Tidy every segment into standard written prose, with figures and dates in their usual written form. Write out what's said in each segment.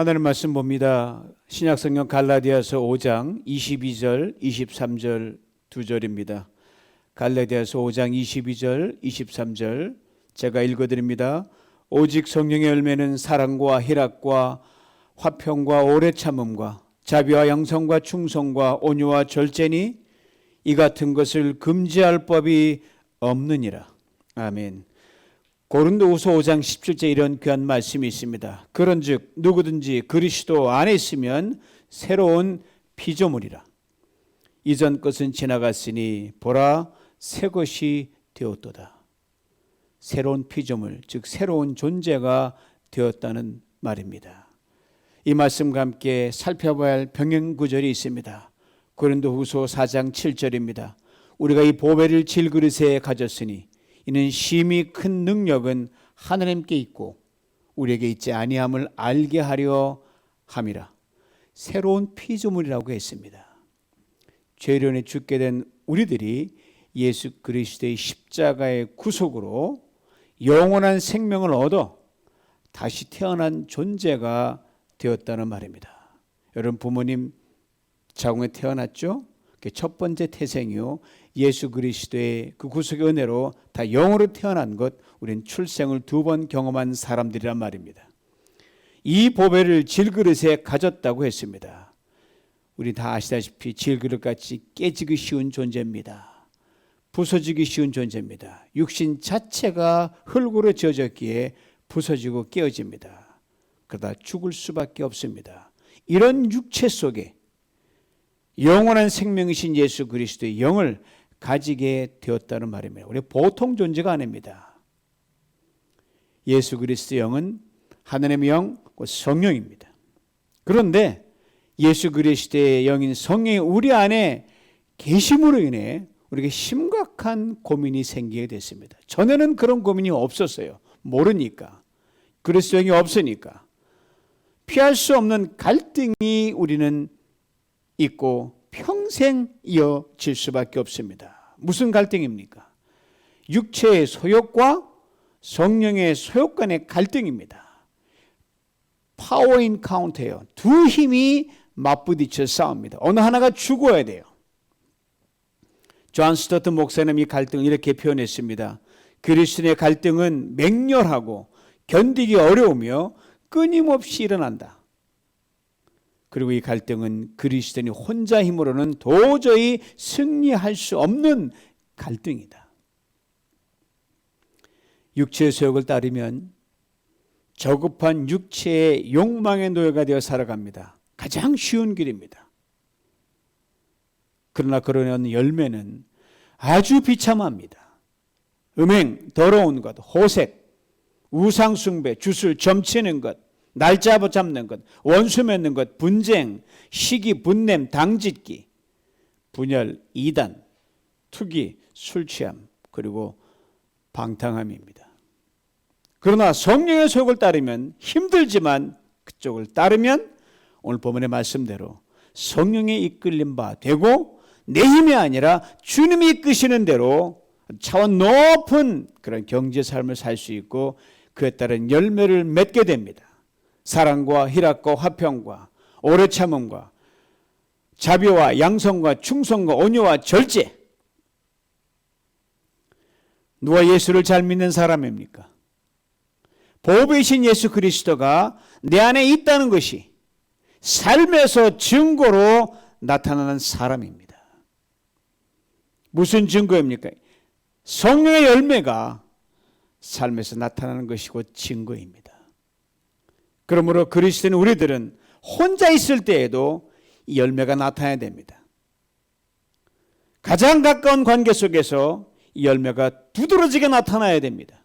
하나님 말씀 봅니다. 신약성경 갈라디아서 5장 22절 23절 두 절입니다. 갈라디아서 5장 22절 23절 제가 읽어드립니다. 오직 성령의 열매는 사랑과 희락과 화평과 오래 참음과 자비와 양성과 충성과 온유와 절제니 이 같은 것을 금지할 법이 없느니라. 아멘. 고린도후서 5장 17절 이런 귀한 말씀이 있습니다. 그런즉 누구든지 그리스도 안에 있으면 새로운 피조물이라. 이전 것은 지나갔으니 보라 새 것이 되었도다. 새로운 피조물, 즉 새로운 존재가 되었다는 말입니다. 이 말씀과 함께 살펴봐야 할 병행 구절이 있습니다. 고린도후서 4장 7절입니다. 우리가 이 보배를 질그릇에 가졌으니 이는 심히 큰 능력은 하나님께 있고 우리에게 있지 아니함을 알게 하려 함이라. 새로운 피조물이라고 했습니다. 죄련에 죽게 된 우리들이 예수 그리스도의 십자가의 구속으로 영원한 생명을 얻어 다시 태어난 존재가 되었다는 말입니다. 여러분 부모님 자궁에 태어났죠? 첫 번째 태생이요. 예수 그리스도의 그 구속의 은혜로 다 영으로 태어난 것, 우리는 출생을 2번 경험한 사람들이란 말입니다. 이 보배를 질그릇에 가졌다고 했습니다. 우리 다 아시다시피 질그릇같이 깨지기 쉬운 존재입니다. 부서지기 쉬운 존재입니다. 육신 자체가 흙으로 지어졌기에 부서지고 깨어집니다. 그러다 죽을 수밖에 없습니다. 이런 육체 속에 영원한 생명이신 예수 그리스도의 영을 가지게 되었다는 말입니다. 우리 보통 존재가 아닙니다. 예수 그리스도의 영은 하나님의 영, 성령입니다. 그런데 예수 그리스도의 영인 성령이 우리 안에 계심으로 인해 우리에게 심각한 고민이 생기게 됐습니다. 전에는 그런 고민이 없었어요. 모르니까. 그리스도의 영이 없으니까. 피할 수 없는 갈등이 우리는 있고 평생 이어질 수밖에 없습니다. 무슨 갈등입니까? 육체의 소욕과 성령의 소욕 간의 갈등입니다. 파워 인카운터예요. 두 힘이 맞부딪혀 싸웁니다. 어느 하나가 죽어야 돼요. 존 스토트 목사님 이 갈등을 이렇게 표현했습니다. 그리스도의 갈등은 맹렬하고 견디기 어려우며 끊임없이 일어난다. 그리고 이 갈등은 그리스도인이 혼자 힘으로는 도저히 승리할 수 없는 갈등이다. 육체의 소욕을 따르면 저급한 육체의 욕망의 노예가 되어 살아갑니다. 가장 쉬운 길입니다. 그러나 그러는 열매는 아주 비참합니다. 음행, 더러운 것, 호색, 우상숭배, 주술, 점치는 것, 날짜 잡는 것, 원수 맺는 것, 분쟁, 시기, 분냄, 당짓기, 분열, 이단, 투기, 술취함, 그리고 방탕함입니다. 그러나 성령의 소욕을 따르면 힘들지만 그쪽을 따르면 오늘 본문의 말씀대로 성령의 이끌림 바 되고 내 힘이 아니라 주님이 이끄시는 대로 차원 높은 그런 경제 삶을 살 수 있고 그에 따른 열매를 맺게 됩니다. 사랑과 희락과 화평과 오래 참음과 자비와 양성과 충성과 온유와 절제. 누가 예수를 잘 믿는 사람입니까? 보배이신 예수 그리스도가 내 안에 있다는 것이 삶에서 증거로 나타나는 사람입니다. 무슨 증거입니까? 성령의 열매가 삶에서 나타나는 것이고 증거입니다. 그러므로 그리스도인 우리들은 혼자 있을 때에도 이 열매가 나타나야 됩니다. 가장 가까운 관계 속에서 이 열매가 두드러지게 나타나야 됩니다.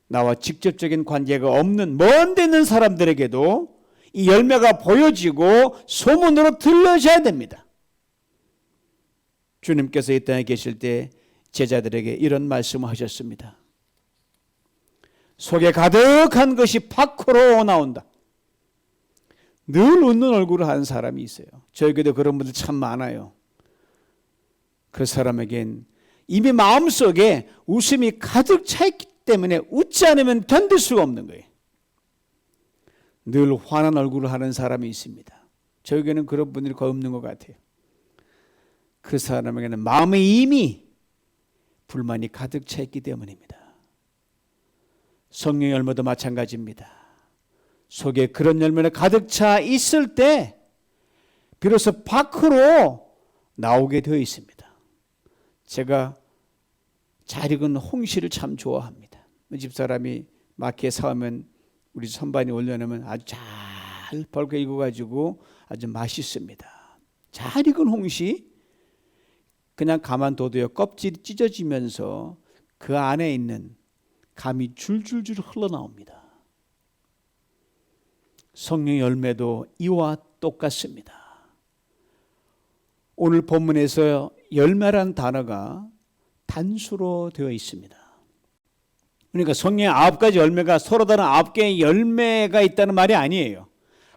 나와 직접적인 관계가 없는 먼 데 있는 사람들에게도 이 열매가 보여지고 소문으로 들려져야 됩니다. 주님께서 이 땅에 계실 때 제자들에게 이런 말씀을 하셨습니다. 속에 가득한 것이 밖으로 나온다. 늘 웃는 얼굴을 하는 사람이 있어요. 저에게도 그런 분들 참 많아요. 그 사람에겐 이미 마음속에 웃음이 가득 차 있기 때문에 웃지 않으면 견딜 수가 없는 거예요. 늘 환한 얼굴을 하는 사람이 있습니다. 저에게는 그런 분들이 거의 없는 것 같아요. 그 사람에게는 마음에 이미 불만이 가득 차 있기 때문입니다. 성령의 열매도 마찬가지입니다. 속에 그런 열매가 가득 차 있을 때 비로소 밖으로 나오게 되어 있습니다. 제가 잘 익은 홍시를 참 좋아합니다. 집사람이 마켓에 사오면 우리 선반이 올려놓으면 아주 잘 벌게 익어가지고 아주 맛있습니다. 잘 익은 홍시 그냥 가만둬도요 껍질이 찢어지면서 그 안에 있는 감이 줄줄줄 흘러나옵니다. 성령의 열매도 이와 똑같습니다. 오늘 본문에서 열매라는 단어가 단수로 되어 있습니다. 그러니까 성령의 9가지 열매가 서로 다른 9개의 열매가 있다는 말이 아니에요.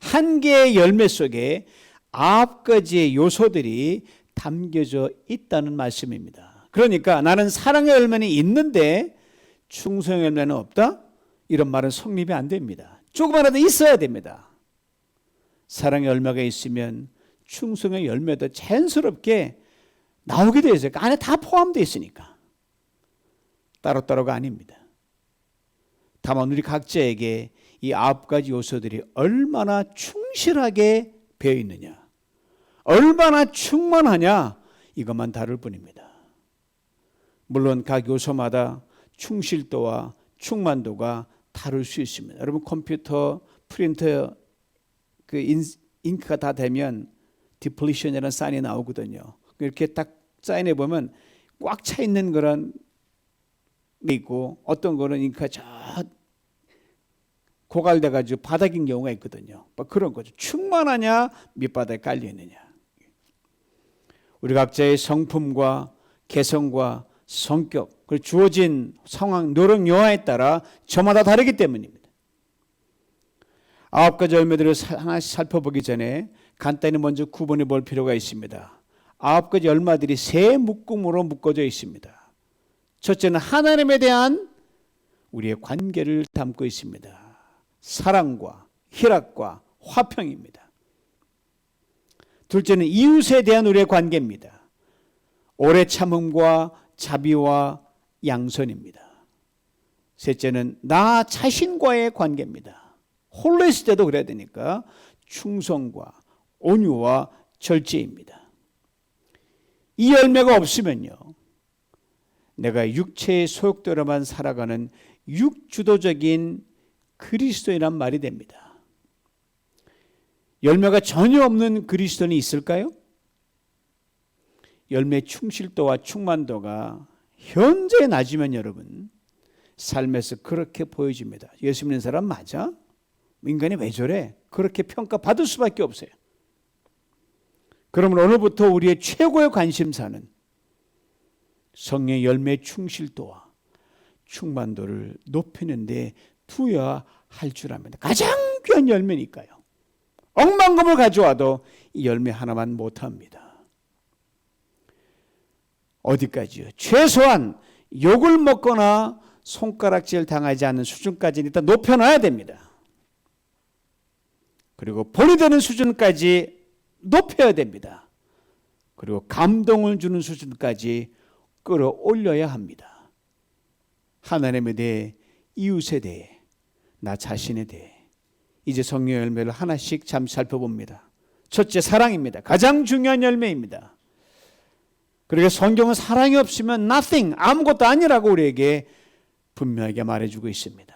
한 개의 열매 속에 9가지의 요소들이 담겨져 있다는 말씀입니다. 그러니까 나는 사랑의 열매는 있는데 충성의 열매는 없다? 이런 말은 성립이 안 됩니다. 조금이라도 있어야 됩니다. 사랑의 열매가 있으면 충성의 열매도 자연스럽게 나오게 되어 있어요. 그 안에 다 포함되어 있으니까. 따로따로가 아닙니다. 다만 우리 각자에게 이 9가지 요소들이 얼마나 충실하게 배어 있느냐, 얼마나 충만하냐, 이것만 다를 뿐입니다. 물론 각 요소마다 충실도와 충만도가 다를 수 있습니다. 여러분 컴퓨터 프린터 그 잉크가 다 되면 디플리션이라는 사인이 나오거든요. 이렇게 딱 사인해 보면 꽉 차 있는 그런 게 있고 어떤 거는 잉크가 저 고갈돼 가지고 바닥인 경우가 있거든요. 그런 거죠. 충만하냐 밑바닥에 깔려 있느냐. 우리 각자의 성품과 개성과 성격, 그리고 주어진 상황, 노력 여하에 따라 저마다 다르기 때문입니다. 9가지 열매들을 하나씩 살펴보기 전에 간단히 먼저 구분해 볼 필요가 있습니다. 9가지 열매들이 세 묶음으로 묶어져 있습니다. 첫째는 하나님에 대한 우리의 관계를 담고 있습니다. 사랑과 희락과 화평입니다. 둘째는 이웃에 대한 우리의 관계입니다. 오래 참음과 자비와 양선입니다. 셋째는 나 자신과의 관계입니다. 홀로 있을 때도 그래야 되니까 충성과 온유와 절제입니다. 이 열매가 없으면요, 내가 육체의 소욕대로만 살아가는 육주도적인 그리스도인란 말이 됩니다. 열매가 전혀 없는 그리스도인이 있을까요? 열매 충실도와 충만도가 현저히 낮으면 여러분 삶에서 그렇게 보여집니다. 예수 믿는 사람 맞아? 인간이 왜 저래? 그렇게 평가받을 수밖에 없어요. 그러면 오늘부터 우리의 최고의 관심사는 성령의 열매 충실도와 충만도를 높이는 데 투여할 줄 압니다. 가장 귀한 열매니까요. 억만금을 가져와도 이 열매 하나만 못합니다. 어디까지요? 최소한 욕을 먹거나 손가락질 당하지 않는 수준까지는 일단 높여놔야 됩니다. 그리고 본이 되는 수준까지 높여야 됩니다. 그리고 감동을 주는 수준까지 끌어올려야 합니다. 하나님에 대해, 이웃에 대해, 나 자신에 대해. 이제 성령의 열매를 하나씩 잠시 살펴봅니다. 첫째, 사랑입니다. 가장 중요한 열매입니다. 그러니까 성경은 사랑이 없으면 nothing, 아무것도 아니라고 우리에게 분명하게 말해주고 있습니다.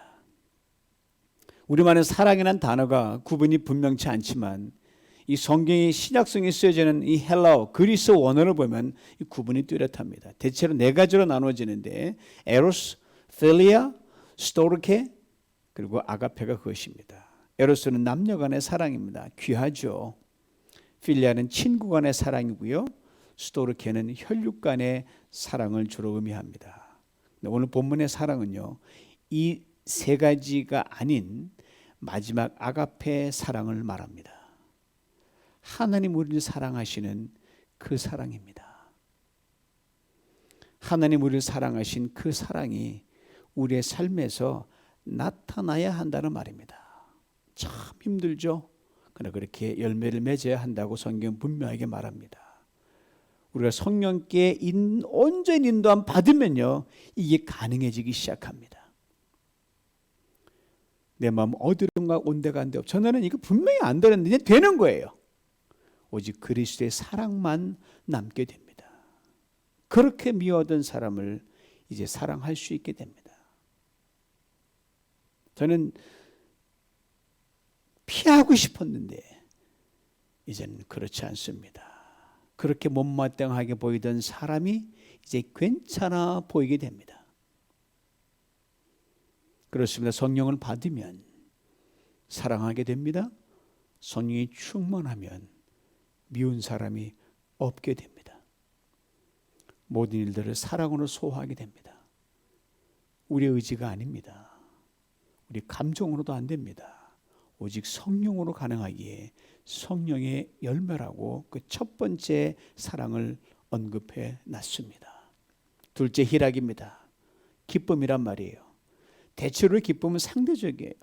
우리말은 사랑이라는 단어가 구분이 분명치 않지만 이 성경의 신약성에 쓰여지는 이 헬라어, 그리스 원어를 보면 이 구분이 뚜렷합니다. 대체로 네 가지로 나눠지는데 에로스, 필리아, 스토르케, 그리고 아가페가 그것입니다. 에로스는 남녀 간의 사랑입니다. 귀하죠. 필리아는 친구 간의 사랑이고요. 스토르케는 혈육 간의 사랑을 주로 의미합니다. 오늘 본문의 사랑은요, 이 세 가지가 아닌 마지막 아가페의 사랑을 말합니다. 하나님 우리를 사랑하시는 그 사랑입니다. 하나님 우리를 사랑하신 그 사랑이 우리의 삶에서 나타나야 한다는 말입니다. 참 힘들죠. 그러나 그렇게 열매를 맺어야 한다고 성경은 분명하게 말합니다. 우리가 성령께 온전히 인도함 받으면요, 이게 가능해지기 시작합니다. 내 마음 어디론가 온데간데 전에는 이거 분명히 안 되는데 이제 되는 거예요. 오직 그리스도의 사랑만 남게 됩니다. 그렇게 미워하던 사람을 이제 사랑할 수 있게 됩니다. 저는 피하고 싶었는데 이제는 그렇지 않습니다. 그렇게 못마땅하게 보이던 사람이 이제 괜찮아 보이게 됩니다. 그렇습니다. 성령을 받으면 사랑하게 됩니다. 성령이 충만하면 미운 사람이 없게 됩니다. 모든 일들을 사랑으로 소화하게 됩니다. 우리의 의지가 아닙니다. 우리 감정으로도 안 됩니다. 오직 성령으로 가능하기에 성령의 열매라고 그 첫 번째 사랑을 언급해 놨습니다. 둘째 희락입니다. 기쁨이란 말이에요. 대체로 기쁨은 상대적이에요.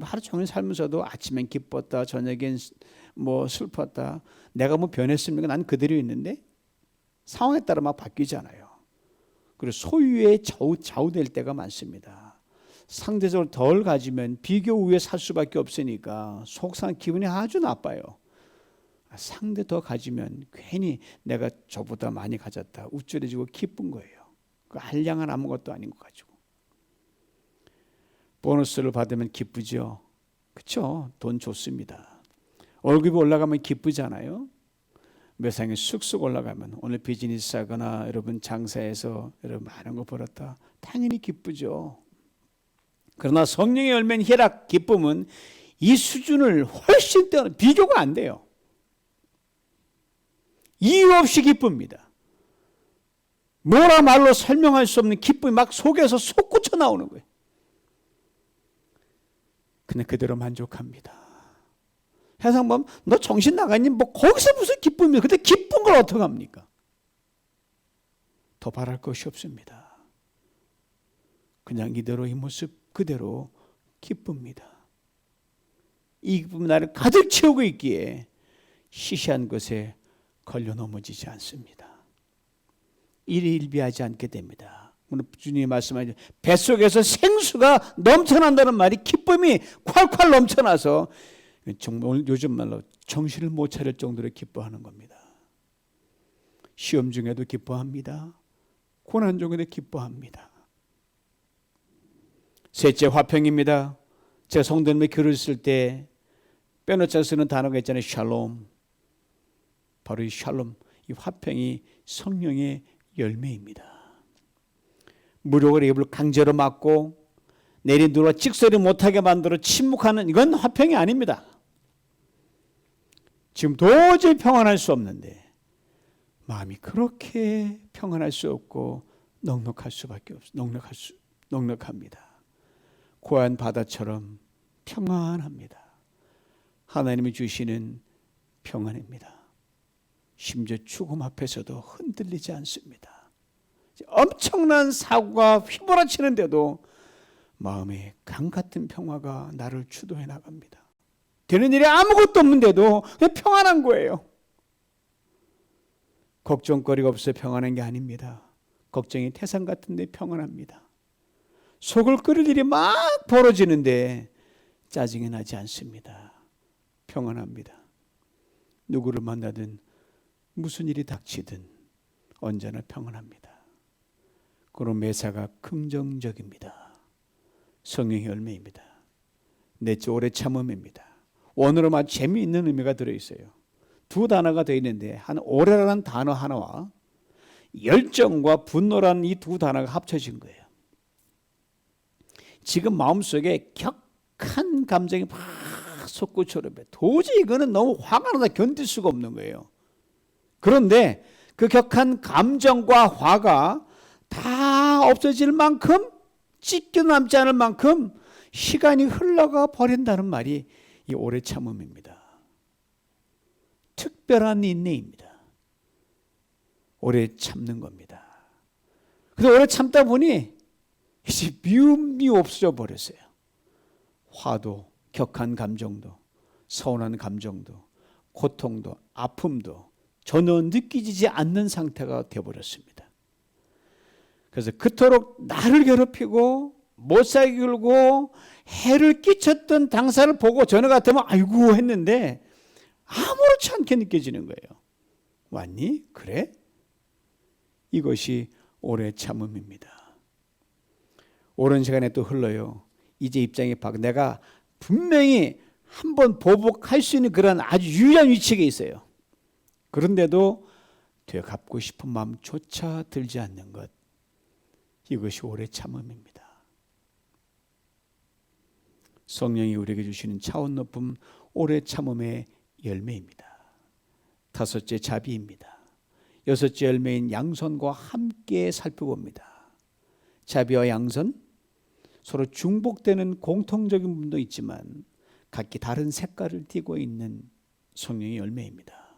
하루 종일 살면서도 아침엔 기뻤다, 저녁엔 뭐 슬펐다. 내가 뭐 변했습니까? 난 그대로 있는데 상황에 따라 막 바뀌잖아요. 그리고 소유에 좌우될 때가 많습니다. 상대적으로 덜 가지면 비교 우위에 살 수밖에 없으니까 속상 기분이 아주 나빠요. 상대 더 가지면 괜히 내가 저보다 많이 가졌다 우쭐해지고 기쁜 거예요. 그 한량은 아무것도 아닌 것 가지고. 보너스를 받으면 기쁘죠. 그렇죠? 돈 좋습니다. 월급이 올라가면 기쁘잖아요. 매상이 쑥쑥 올라가면 오늘 비즈니스 하거나 여러분 장사해서 여러분 많은 거 벌었다. 당연히 기쁘죠. 그러나 성령의 열매인 희락, 기쁨은 이 수준을 훨씬 뛰어넘어 비교가 안 돼요. 이유 없이 기쁩니다. 뭐라 말로 설명할 수 없는 기쁨이 막 속에서 솟구쳐 나오는 거예요. 근데 그대로 만족합니다. 세상 보면 너 정신 나가니 뭐 거기서 무슨 기쁨이야. 근데 기쁜 걸 어떡합니까? 더 바랄 것이 없습니다. 그냥 이대로 이 모습 그대로 기쁩니다. 이 기쁨이 나를 가득 채우고 있기에 시시한 것에 걸려 넘어지지 않습니다. 일비하지 않게 됩니다. 오늘 주님이 말씀하신 뱃속에서 생수가 넘쳐난다는 말이 기쁨이 콸콸 넘쳐나서 정말 요즘 말로 정신을 못 차릴 정도로 기뻐하는 겁니다. 시험 중에도 기뻐합니다. 고난 중에도 기뻐합니다. 셋째 화평입니다. 제가 성도님의 글을 쓸 때 빼놓자 쓰는 단어가 있잖아요. 샬롬. 바로 이 샬롬, 이 화평이 성령의 열매입니다. 무력을 입을 강제로 막고 내린 누가 찍소리 못하게 만들어 침묵하는 이건 화평이 아닙니다. 지금 도저히 평안할 수 없는데 마음이 그렇게 평안할 수 없고 넉넉할 수밖에 없어요. 넉넉합니다. 고한 바다처럼 평안합니다. 하나님이 주시는 평안입니다. 심지어 죽음 앞에서도 흔들리지 않습니다. 엄청난 사고가 휘몰아치는데도 마음에 강 같은 평화가 나를 주도해 나갑니다. 되는 일이 아무것도 없는데도 그냥 평안한 거예요. 걱정거리가 없어 평안한 게 아닙니다. 걱정이 태산 같은데 평안합니다. 속을 끓일 일이 막 벌어지는데 짜증이 나지 않습니다. 평안합니다. 누구를 만나든 무슨 일이 닥치든 언제나 평안합니다. 그런 매사가 긍정적입니다. 성령의 열매입니다. 넷째 오래 참음입니다. 원어로 아주 재미있는 의미가 들어있어요. 두 단어가 되어 있는데 한 오래라는 단어 하나와 열정과 분노라는 이 두 단어가 합쳐진 거예요. 지금 마음속에 격한 감정이 막 솟구쳐오르며 도저히 이거는 너무 화가 나서 견딜 수가 없는 거예요. 그런데 그 격한 감정과 화가 다 없어질 만큼 찢겨 남지 않을 만큼 시간이 흘러가 버린다는 말이 이 오래 참음입니다. 특별한 인내입니다. 오래 참는 겁니다. 그래서 오래 참다 보니 이제 미움이 없어져 버렸어요. 화도 격한 감정도, 서운한 감정도, 고통도, 아픔도 전혀 느끼지 않는 상태가 되어버렸습니다. 그래서 그토록 나를 괴롭히고 못 살게 굴고 해를 끼쳤던 당사를 보고 전화 같으면 아이고 했는데 아무렇지 않게 느껴지는 거예요. 왔니? 그래? 이것이 오래 참음입니다. 오랜 시간에 또 흘러요. 이제 입장이 바뀌어 내가 분명히 한번 보복할 수 있는 그런 아주 유리한 위치에 있어요. 그런데도 되갚고 싶은 마음조차 들지 않는 것, 이것이 오래 참음입니다. 성령이 우리에게 주시는 차원 높은 오래 참음의 열매입니다. 다섯째, 자비입니다. 여섯째 열매인 양선과 함께 살펴봅니다. 자비와 양선, 서로 중복되는 공통적인 부분도 있지만 각기 다른 색깔을 띠고 있는 성령의 열매입니다.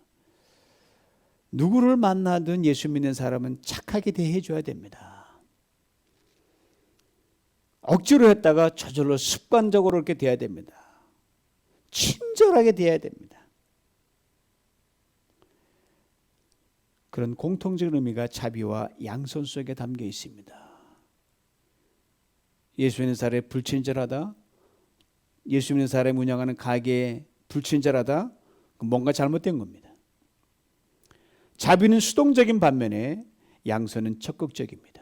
누구를 만나든 예수 믿는 사람은 착하게 대해줘야 됩니다. 억지로 했다가 저절로 습관적으로 그렇게 돼야 됩니다. 친절하게 대해야 됩니다. 그런 공통적인 의미가 자비와 양선 속에 담겨 있습니다. 예수 믿는 사람이 불친절하다, 예수 믿는 사람이 운영하는 가게에 불친절하다, 뭔가 잘못된 겁니다. 자비는 수동적인 반면에 양선은 적극적입니다.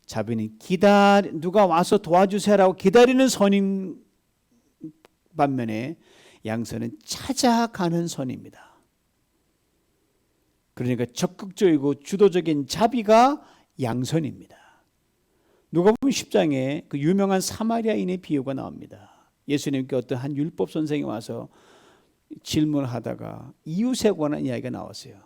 자비는 누가 와서 도와주세요라고 기다리는 선인 반면에 양선은 찾아가는 선입니다. 그러니까 적극적이고 주도적인 자비가 양선입니다. 누가복음 10장에 그 유명한 사마리아인의 비유가 나옵니다. 예수님께 어떤 한 율법 선생이 와서 질문을 하다가 이웃에 관한 이야기가 나왔어요.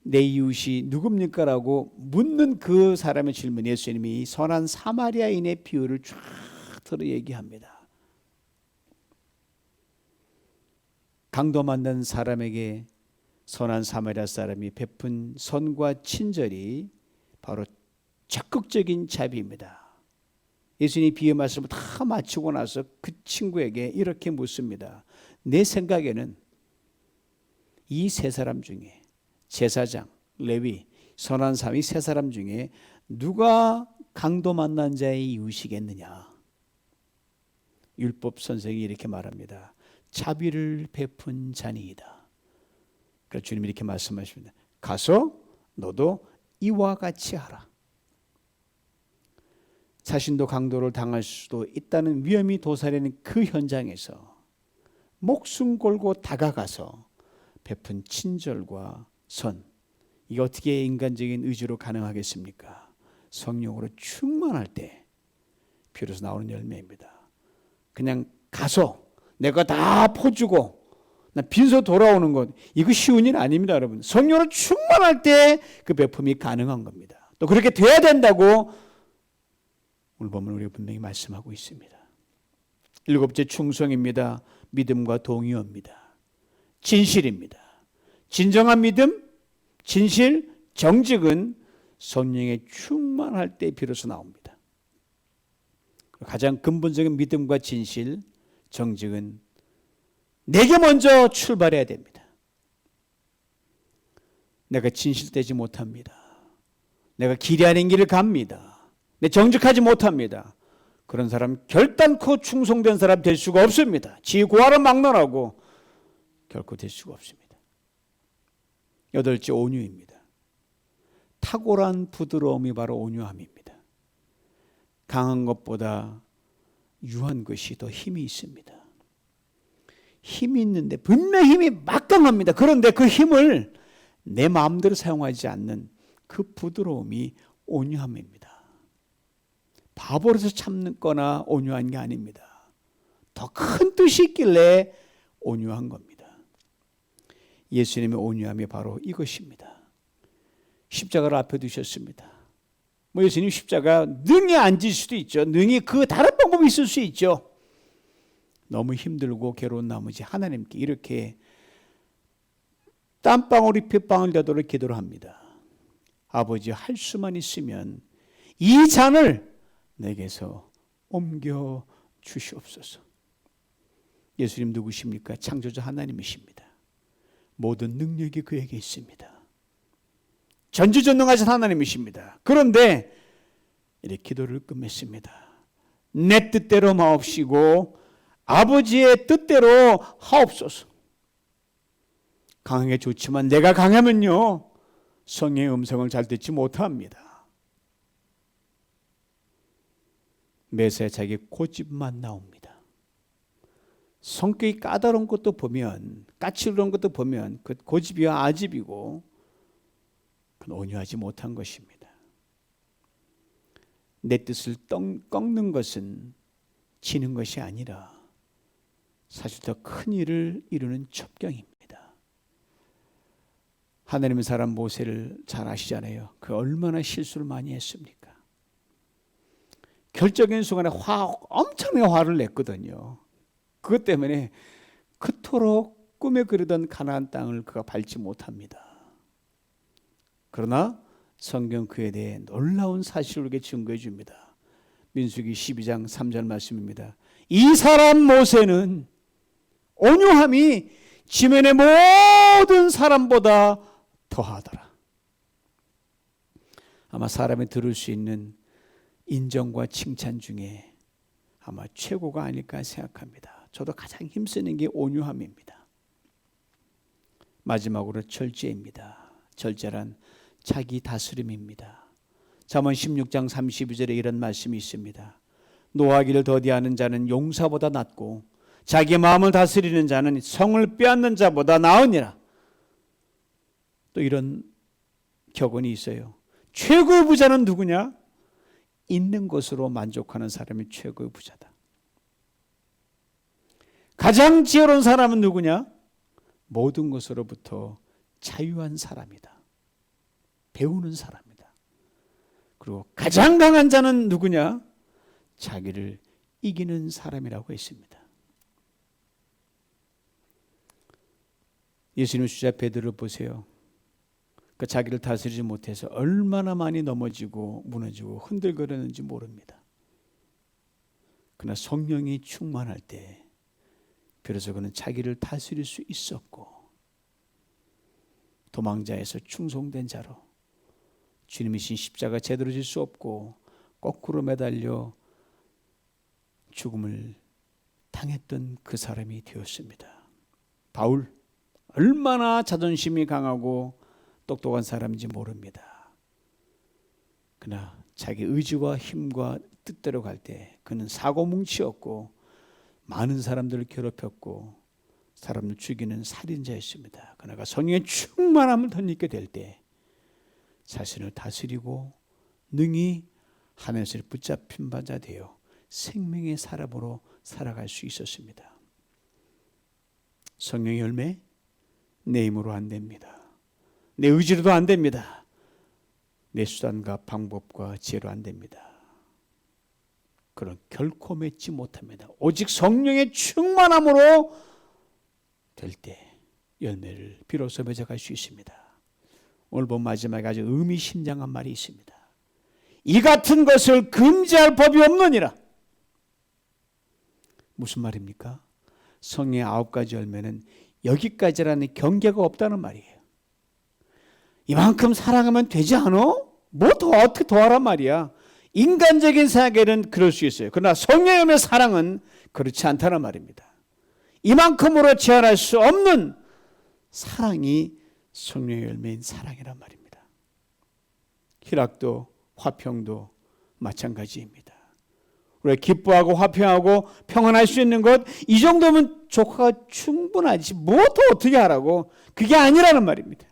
내 이웃이 누굽니까? 라고 묻는 그 사람의 질문, 예수님이 선한 사마리아인의 비유를 쫙 들어 얘기합니다. 강도 만난 사람에게 선한 사마리아 사람이 베푼 선과 친절이 바로 적극적인 자비입니다. 예수님이 비유 말씀을 다 마치고 나서 그 친구에게 이렇게 묻습니다. 내 생각에는 이 세 사람 중에 제사장, 레위, 선한 사람이 세 사람 중에 누가 강도 만난 자의 이웃이겠느냐? 율법 선생이 이렇게 말합니다. 자비를 베푼 자니이다. 그래서 주님이 이렇게 말씀하십니다. 가서 너도 이와 같이 하라. 자신도 강도를 당할 수도 있다는 위험이 도사리는 그 현장에서 목숨 걸고 다가가서 베푼 친절과 선, 이게 어떻게 인간적인 의지로 가능하겠습니까? 성령으로 충만할 때 비로소 나오는 열매입니다. 그냥 가서 내가 다 퍼주고 나 빈소 돌아오는 것, 이거 쉬운 일 아닙니다, 여러분. 성령으로 충만할 때 그 베품이 가능한 겁니다. 또 그렇게 돼야 된다고 오늘 보면 우리가 분명히 말씀하고 있습니다. 일곱째, 충성입니다. 믿음과 동의어입니다. 진실입니다. 진정한 믿음, 진실, 정직은 성령에 충만할 때 비로소 나옵니다. 가장 근본적인 믿음과 진실, 정직은 내게 먼저 출발해야 됩니다. 내가 진실되지 못합니다. 내가 길이 아닌 길을 갑니다. 내 정직하지 못합니다. 그런 사람 결단코 충성된 사람 될 수가 없습니다. 지고하러 막론하고 결코 될 수가 없습니다. 여덟째, 온유입니다. 탁월한 부드러움이 바로 온유함입니다. 강한 것보다 유한 것이 더 힘이 있습니다. 힘이 있는데 분명히 힘이 막강합니다. 그런데 그 힘을 내 마음대로 사용하지 않는 그 부드러움이 온유함입니다. 바보로서 참거나 온유한 게 아닙니다. 더 큰 뜻이 있길래 온유한 겁니다. 예수님의 온유함이 바로 이것입니다. 십자가를 앞에 두셨습니다. 예수님 십자가 능히 앉을 수도 있죠. 능히 그 다른 방법이 있을 수 있죠. 너무 힘들고 괴로운 나머지 하나님께 이렇게 땀방울이 핏방울 되도록 기도를 합니다. 아버지, 할 수만 있으면 이 잔을 내게서 옮겨 주시옵소서. 예수님 누구십니까? 창조자 하나님이십니다. 모든 능력이 그에게 있습니다. 전지전능하신 하나님이십니다. 그런데 이렇게 기도를 끝맺습니다. 내 뜻대로 마옵시고 아버지의 뜻대로 하옵소서. 강한 게 좋지만 내가 강하면요 성령의 음성을 잘 듣지 못합니다. 매사에 자기 고집만 나옵니다. 성격이 까다로운 것도 보면, 까칠한 것도 보면 그 고집이야 아집이고 그건 온유하지 못한 것입니다. 내 뜻을 꺾는 것은 지는 것이 아니라 사실 더 큰 일을 이루는 첩경입니다. 하나님의 사람 모세를 잘 아시잖아요. 그 얼마나 실수를 많이 했습니까? 결정적인 순간에 엄청나게 화를 냈거든요. 그것 때문에 그토록 꿈에 그리던 가나안 땅을 그가 밟지 못합니다. 그러나 성경 그에 대해 놀라운 사실을 우리에게 증거해 줍니다. 민수기 12장 3절 말씀입니다. 이 사람 모세는 온유함이 지면의 모든 사람보다 더하더라. 아마 사람이 들을 수 있는 인정과 칭찬 중에 아마 최고가 아닐까 생각합니다. 저도 가장 힘쓰는 게 온유함입니다. 마지막으로 절제입니다. 절제란 자기 다스림입니다. 잠언 16장 32절에 이런 말씀이 있습니다. 노하기를 더디하는 자는 용사보다 낫고 자기 마음을 다스리는 자는 성을 빼앗는 자보다 나으니라. 또 이런 격언이 있어요. 최고의 부자는 누구냐? 있는 것으로 만족하는 사람이 최고의 부자다. 가장 지혜로운 사람은 누구냐? 모든 것으로부터 자유한 사람이다. 배우는 사람이다. 그리고 가장 강한 자는 누구냐? 자기를 이기는 사람이라고 했습니다. 예수님 주자 베드로를 보세요. 그 자기를 다스리지 못해서 얼마나 많이 넘어지고 무너지고 흔들거렸는지 모릅니다. 그러나 성령이 충만할 때 비로소 그는 자기를 다스릴 수 있었고 도망자에서 충성된 자로 주님이신 십자가 제대로 질 수 없고 거꾸로 매달려 죽음을 당했던 그 사람이 되었습니다. 바울 얼마나 자존심이 강하고 똑똑한 사람인지 모릅니다. 그러나 자기 의지와 힘과 뜻대로 갈 때 그는 사고뭉치였고 많은 사람들을 괴롭혔고 사람을 죽이는 살인자였습니다. 그러나 성령의 충만함을 덧입게 될 때 자신을 다스리고 능히 하늘에서 붙잡힌 바 되어 생명의 사람으로 살아갈 수 있었습니다. 성령의 열매 내 힘으로 안 됩니다. 내 의지로도 안 됩니다. 내 수단과 방법과 지혜로 안 됩니다. 그런 결코 맺지 못합니다. 오직 성령의 충만함으로 될 때 열매를 비로소 맺어갈 수 있습니다. 오늘 본 마지막에 아주 의미심장한 말이 있습니다. 이 같은 것을 금지할 법이 없느니라. 무슨 말입니까? 성령의 9가지 열매는 여기까지라는 경계가 없다는 말이에요. 이만큼 사랑하면 되지 않아? 뭐 더 어떻게 더 하란 말이야. 인간적인 생각에는 그럴 수 있어요. 그러나 성령의 열매 사랑은 그렇지 않다는 말입니다. 이만큼으로 제한할 수 없는 사랑이 성령의 열매인 사랑이란 말입니다. 희락도 화평도 마찬가지입니다. 우리가 기뻐하고 화평하고 평안할 수 있는 것, 이 정도면 조화가 충분하지 뭐 더 어떻게 하라고. 그게 아니라는 말입니다.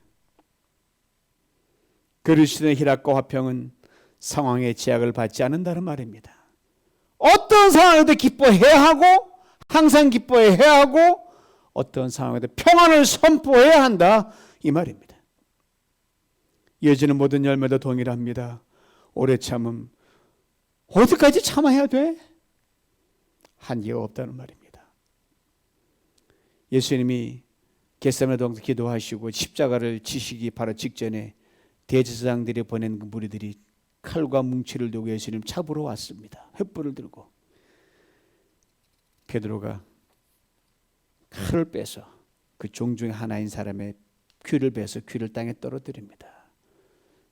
그리스도의 희락과 화평은 상황의 제약을 받지 않는다는 말입니다. 어떤 상황에도 기뻐해야 하고 항상 기뻐해야 하고 어떤 상황에도 평안을 선포해야 한다, 이 말입니다. 이어지는 모든 열매도 동일합니다. 오래 참음, 어디까지 참아야 돼? 한계가 없다는 말입니다. 예수님이 겟세마네 동산 기도하시고 십자가를 지시기 바로 직전에 대제사장들이 보낸 그 무리들이 칼과 뭉치를 들고 예수님 잡으러 왔습니다. 횃불을 들고. 베드로가 칼을 빼서 그 종 중에 하나인 사람의 귀를 베서 귀를 땅에 떨어뜨립니다.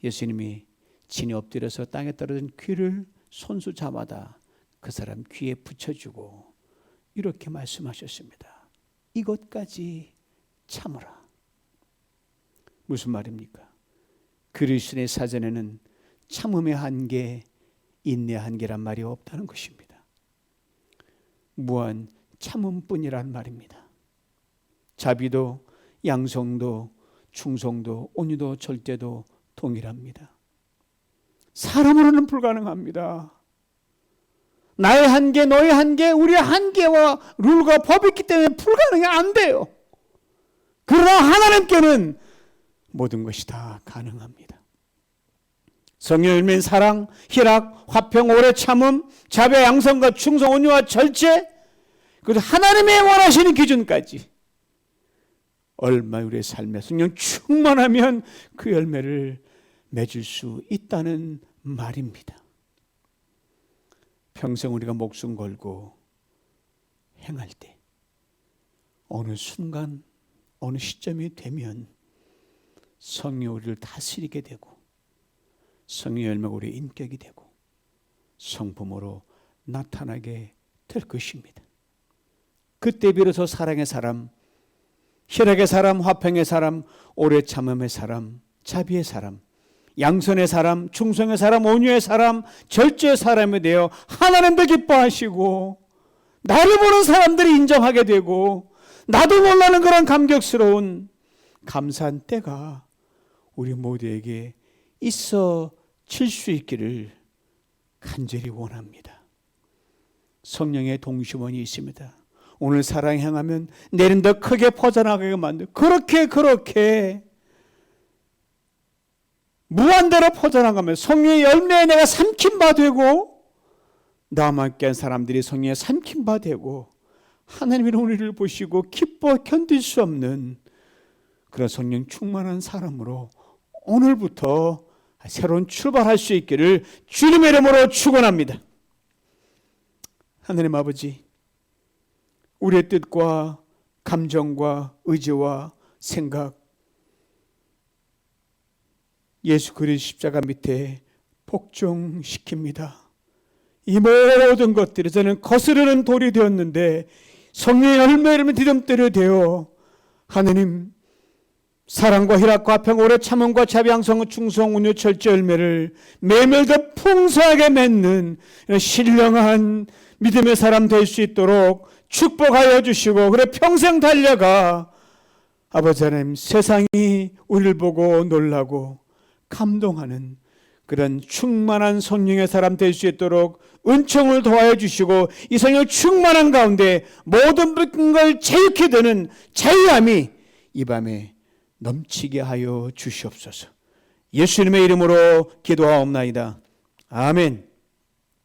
예수님이 진이 엎드려서 땅에 떨어진 귀를 손수 잡아다 그 사람 귀에 붙여주고 이렇게 말씀하셨습니다. 이것까지 참으라. 무슨 말입니까? 그리스도의 사전에는 참음의 한계, 인내의 한계란 말이 없다는 것입니다. 무한 참음뿐이란 말입니다. 자비도 양성도 충성도 온유도 절제도 동일합니다. 사람으로는 불가능합니다. 나의 한계, 너의 한계, 우리의 한계와 룰과 법이 있기 때문에 불가능이 안 돼요. 그러나 하나님께는 모든 것이 다 가능합니다. 성령의 열매인 사랑, 희락, 화평, 오래 참음, 자비, 양성과 충성, 온유와 절제, 그리고 하나님의 원하시는 기준까지 얼마 우리의 삶에 성령 충만하면 그 열매를 맺을 수 있다는 말입니다. 평생 우리가 목숨 걸고 행할 때 어느 순간 어느 시점이 되면 성령 우리를 다스리게 되고 성령 열매가 우리의 인격이 되고 성품으로 나타나게 될 것입니다. 그때 비로소 사랑의 사람, 희락의 사람, 화평의 사람, 오래 참음의 사람, 자비의 사람, 양선의 사람, 충성의 사람, 온유의 사람, 절제의 사람이 되어 하나님도 기뻐하시고 나를 보는 사람들이 인정하게 되고 나도 놀라는 그런 감격스러운 감사한 때가 우리 모두에게 있어질 수 있기를 간절히 원합니다. 성령의 동심원이 있습니다. 오늘 사랑 행하면 내일은 더 크게 퍼져나가게 만들고 그렇게 무한대로 퍼져나가면 성령의 열매에 내가 삼킨 바 되고 나와 함께한 사람들이 성령에 삼킨 바 되고 하나님의 우리를 보시고 기뻐 견딜 수 없는 그런 성령 충만한 사람으로 오늘부터 새로운 출발할 수 있기를 주님의 이름으로 축원합니다. 하나님 아버지, 우리의 뜻과 감정과 의지와 생각 예수 그리스도 십자가 밑에 복종시킵니다. 이 모든 것들이 저는 거스르는 돌이 되었는데 성령의 열매를 디딤돌이 되어 하나님 사랑과 희락과 화평 오래 참음과 자비 양성 충성 온유 절제 열매를 매일 더 풍성하게 맺는 신령한 믿음의 사람 될 수 있도록 축복하여 주시고 그래 평생 달려가 아버지 하나님 세상이 우리를 보고 놀라고 감동하는 그런 충만한 성령의 사람 될 수 있도록 은총을 도와여 주시고 이 성령 충만한 가운데 모든 걸 자유케 되는 자유함이 이 밤에 넘치게 하여 주시옵소서. 예수님의 이름으로 기도하옵나이다. 아멘.